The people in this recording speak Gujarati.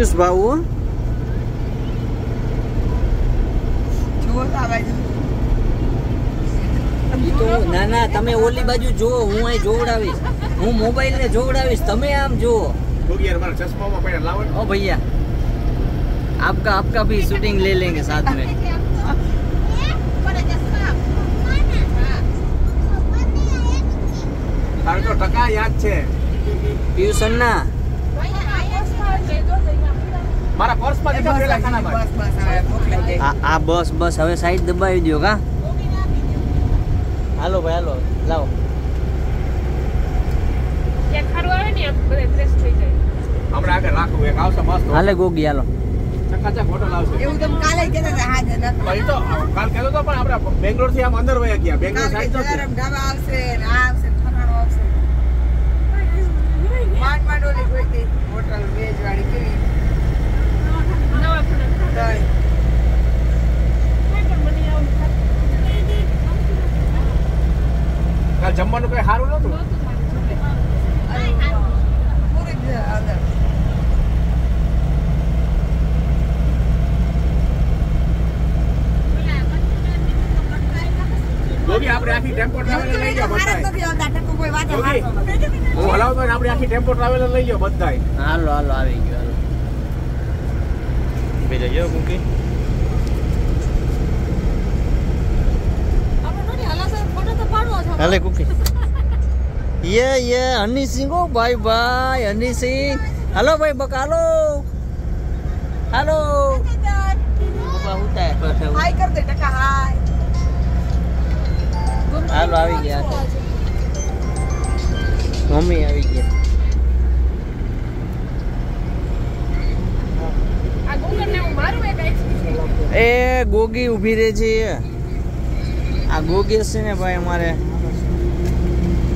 પિયુષ ભાऊ તો ના ના તમે ઓલી બાજુ જુઓ, હું અહીં જોવડાવીશ, હું મોબાઈલ ને જોવડાવીશ, તમે આમ જુઓ। ओ भैया आपका भी शूटिंग ले लेंगे साथ में। તારે તો ટકા યાદ છે પિયુષ અન્ના મારા પર્સમાં દેખા પેલા ખાનામાં આ બસ બસ હવે સાઈડ દબાવી દો કા। હાલો ભાઈ હાલો લાવો કે ખારું આવે ને બધે ફ્રેશ થઈ જાય। આપણે આગળ રાખવું એક આવશે મસ્ત હાલે ગોગી હાલો ચકાચક હોટલ આવશે એવું તમે કાલે કહેતા હતા હાજર નતો ભાઈ તો કાલ કહેતો તો પણ આપણે બેંગ્લોર થી આમ અંદર વયા ગયા બેંગ્લોર સાઈડ તો ગરમ ઢાબા આવશે ને આ આવશે ફરાણો આવશે માંડ ઓલી કોઈ હતી હોટલ વેજ વાળી કેવી નવા ફૂલ કાલ જમવાનું કઈ સારું નતું પૂરી અંદર ગોગી આપણે આખી ટેમ્પો ટ્રાવેલર લઈ જાવ બધાય નથી આવતા ટકો કોઈ વાતે ગોગી હારતો હું હલાવતો ને આપણે આખી ટેમ્પો ટ્રાવેલર લઈ જાવ બધાય હાલો હાલો આવી ગયો હાલો બે જજો ગોગી હાલે ગોગી ये हनी सिंह हो भाई भाई हनी सिंह हेलो भाई बकालो हेलो बका होता है હાય કર દે ટકા હાય હાલો આવી ગયા મમ્મી આવી ગયા આ ગોગરને હું મારું એક આઈસ્ક્રીમ એ ગોગી ઊભી રહે છે આ ગોગી છે ને ભાઈ અમારે